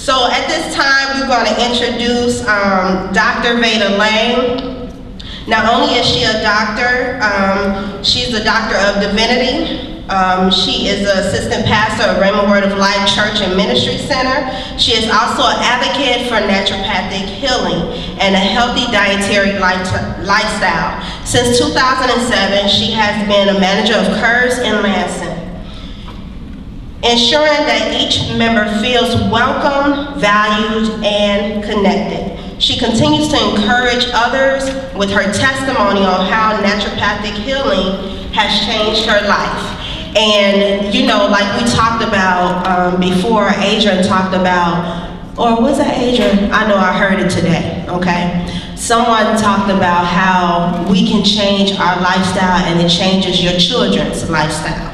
So at this time, we're going to introduce Dr. Vada Lang. Not only is she a doctor, she's a doctor of divinity. She is an assistant pastor of Rhema Word of Life Church and Ministry Center. She is also an advocate for naturopathic healing and a healthy dietary lifestyle. Since 2007, she has been a manager of Curves in Lansing, ensuring that each member feels welcome, valued, and connected. She continues to encourage others with her testimony on how naturopathic healing has changed her life. And you know, like we talked about before, Adrian talked about, or was that Adrian? I know I heard it today, okay? Someone talked about how we can change our lifestyle and it changes your children's lifestyle.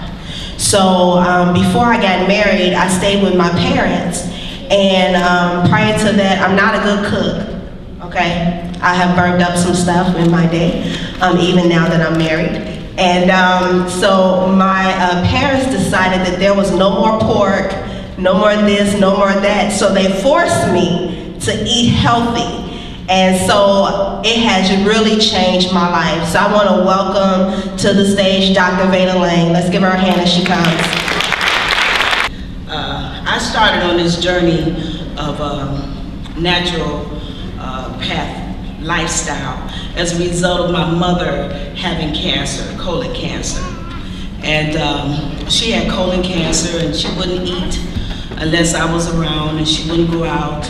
So before I got married, I stayed with my parents, and prior to that, I'm not a good cook, okay? I have burned up some stuff in my day, even now that I'm married. And so my parents decided that there was no more pork, no more this, no more that, so they forced me to eat healthy. And so it has really changed my life. So I want to welcome to the stage Dr. Vada Lang. Let's give her a hand as she comes. I started on this journey of natural path lifestyle as a result of my mother having cancer, colon cancer. And she had colon cancer, and she wouldn't eat unless I was around, and she wouldn't go out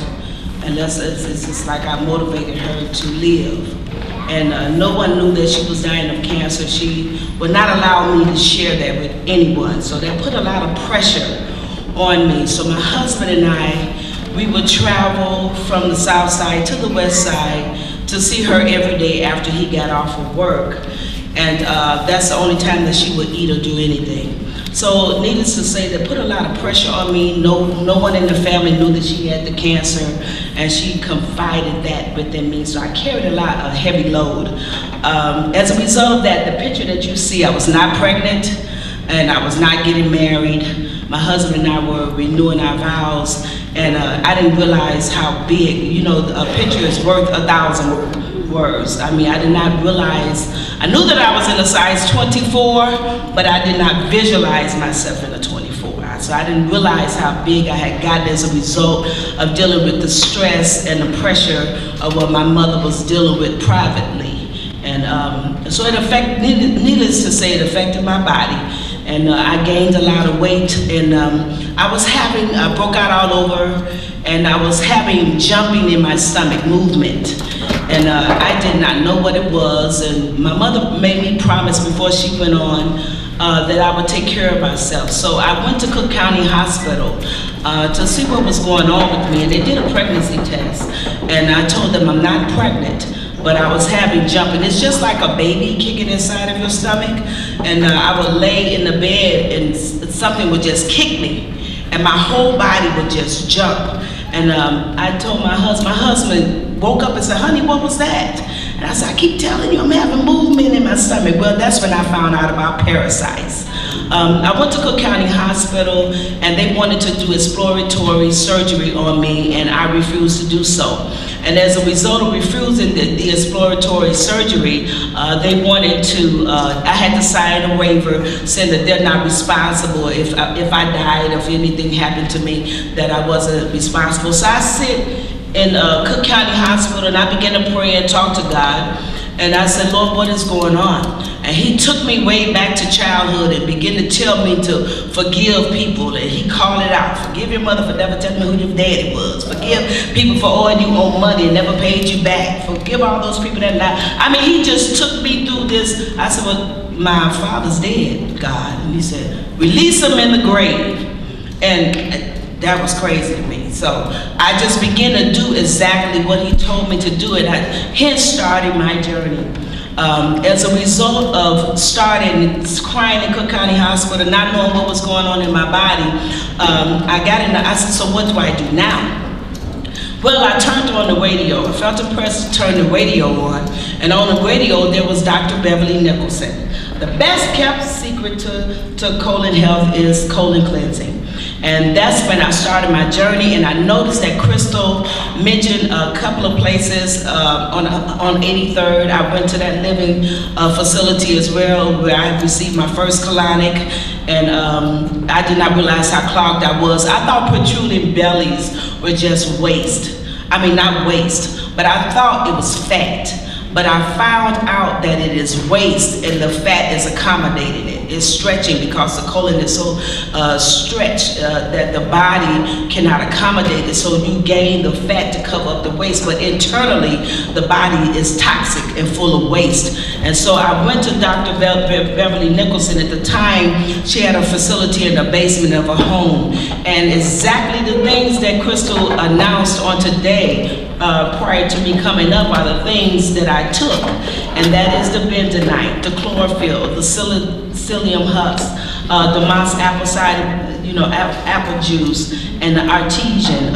unless it's just like I motivated her to live. And no one knew that she was dying of cancer. She would not allow me to share that with anyone. So that put a lot of pressure on me. So my husband and I, we would travel from the south side to the west side to see her every day after he got off of work. And that's the only time that she would eat or do anything. So needless to say, that put a lot of pressure on me. No one in the family knew that she had the cancer, and she confided that within me. So I carried a heavy load. As a result of that, the picture that you see, I was not pregnant, and I was not getting married. My husband and I were renewing our vows, and I didn't realize how big, you know, a picture is worth 1,000 words. I mean, I did not realize, I knew that I was in a size 24, but I did not visualize myself in a 24. So I didn't realize how big I had gotten as a result of dealing with the stress and the pressure of what my mother was dealing with privately. And so it affected, needless to say, it affected my body. And I gained a lot of weight, and I broke out all over, and I was having jumping in my stomach movement. And I did not know what it was, and my mother made me promise before she went on that I would take care of myself. So I went to Cook County Hospital to see what was going on with me, and they did a pregnancy test. And I told them I'm not pregnant, but I was having jumping. It's just like a baby kicking inside of your stomach. And I would lay in the bed and something would just kick me, and my whole body would just jump. And I told my husband woke up and said, honey, what was that? And I said, I keep telling you I'm having movement in my stomach. Well, that's when I found out about parasites. I went to Cook County Hospital, and they wanted to do exploratory surgery on me, and I refused to do so. And as a result of refusing the exploratory surgery, they wanted to, I had to sign a waiver saying that they're not responsible if I died, if anything happened to me, that I wasn't responsible. So I sit in Cook County Hospital, and I began to pray and talk to God. And I said, Lord, what is going on? And he took me way back to childhood and began to tell me to forgive people. And he called it out. Forgive your mother for never telling me who your daddy was. Forgive people for owing you own money and never paid you back. Forgive all those people that lied. I mean, he just took me through this. I said, well, my father's dead, God. And he said, release him in the grave. And that was crazy to me. So I just began to do exactly what he told me to do, and hence started my journey. As a result of starting crying in Cook County Hospital, not knowing what was going on in my body, I said, so what do I do now? Well, I turned on the radio. I felt impressed to turn the radio on, and on the radio there was Dr. Beverly Nicholson. The best kept secret to colon health is colon cleansing. And that's when I started my journey, and I noticed that Crystal mentioned a couple of places on 83rd. I went to that living facility as well, where I received my first colonic, and I did not realize how clogged I was. I thought protruding bellies were just waste. I mean, not waste, but I thought it was fat. But I found out that it is waste, and the fat is accommodating it. It's stretching because the colon is so stretched that the body cannot accommodate it. So you gain the fat to cover up the waste, but internally the body is toxic and full of waste. And so I went to Dr. Beverly Nicholson. At the time, she had a facility in the basement of her home. And exactly the things that Crystal announced on today prior to me coming up are the things that I took, and that is the bentonite, the chlorophyll, the psyllium husk, the moss apple cider, apple juice, and the artesian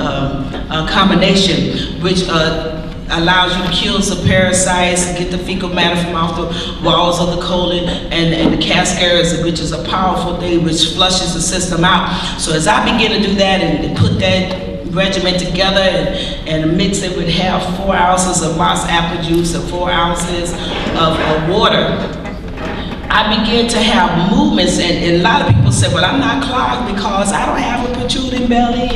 combination, which allows you to kill some parasites, get the fecal matter from off the walls of the colon, and the cascaris, which is a powerful thing which flushes the system out. So as I begin to do that and put that regimen together and mix it with 4 ounces of moss apple juice and 4 ounces of water, I began to have movements, and a lot of people say, well, I'm not clogged because I don't have a protruding belly,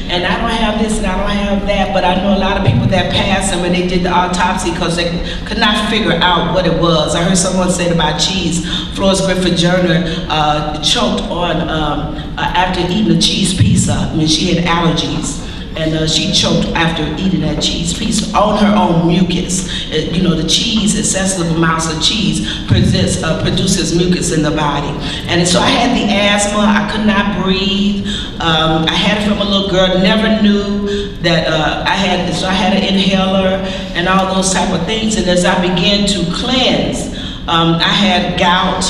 and I don't have this and I don't have that. But I know a lot of people that passed and when they did the autopsy because they could not figure out what it was. I heard someone say about cheese. Florence Griffith Joyner choked on after eating a cheese pizza. I mean, she had allergies. And she choked after eating that cheese piece on her own mucus. The cheese, excessive amounts of cheese produces mucus in the body. And so I had the asthma, I could not breathe. I had it from a little girl, never knew that I had an inhaler and all those type of things. And as I began to cleanse, I had gout,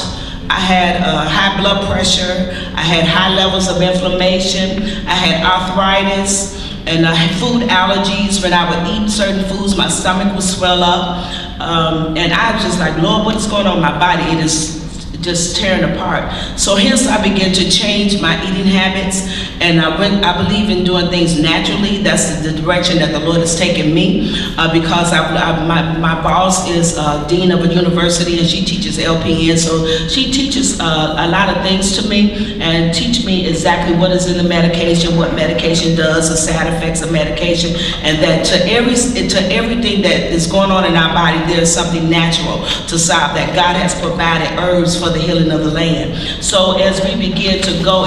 I had high blood pressure, I had high levels of inflammation, I had arthritis, and food allergies. When I would eat certain foods, my stomach would swell up. And I was just like, Lord, what's going on in my body? It is just tearing apart. So hence I began to change my eating habits, and I believe in doing things naturally. That's the direction that the Lord has taken me, because my boss is dean of a university, and she teaches LPN, so she teaches a lot of things to me and teach me exactly what is in the medication, what medication does, the side effects of medication, and that to everything that is going on in our body, there's something natural to solve that. God has provided herbs for the healing of the land. So as I began to go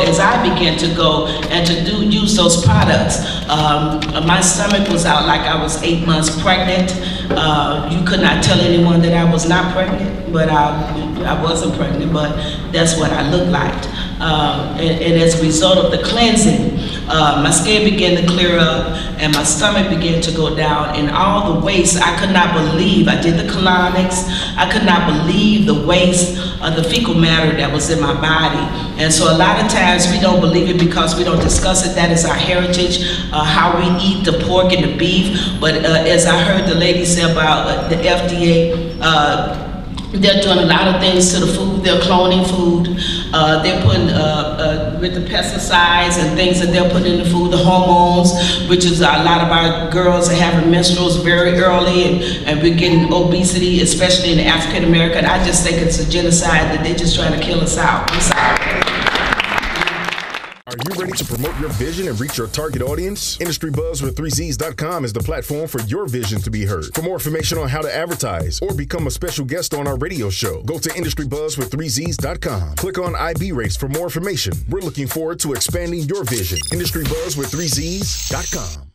and to use those products, my stomach was out like I was 8 months pregnant. You could not tell anyone that I was not pregnant, but I wasn't pregnant, but that's what I looked like. And as a result of the cleansing, my skin began to clear up and my stomach began to go down, and all the waste, I could not believe. I did the colonics, I could not believe the waste of the fecal matter that was in my body. And so a lot of times we don't believe it because we don't discuss it. That is our heritage, how we eat the pork and the beef. But as I heard the lady say about the FDA, they're doing a lot of things to the food. They're cloning food. They're putting, with the pesticides and things that they're putting in the food, the hormones, which is a lot of our girls are having menstruals very early, and we're getting obesity, especially in the African American. I just think it's a genocide that they're just trying to kill us out. I'm sorry. Are you ready to promote your vision and reach your target audience? IndustryBuzzWith3Zs.com is the platform for your vision to be heard. For more information on how to advertise or become a special guest on our radio show, go to IndustryBuzzWith3Zs.com. Click on IB rates for more information. We're looking forward to expanding your vision. IndustryBuzzWith3Zs.com.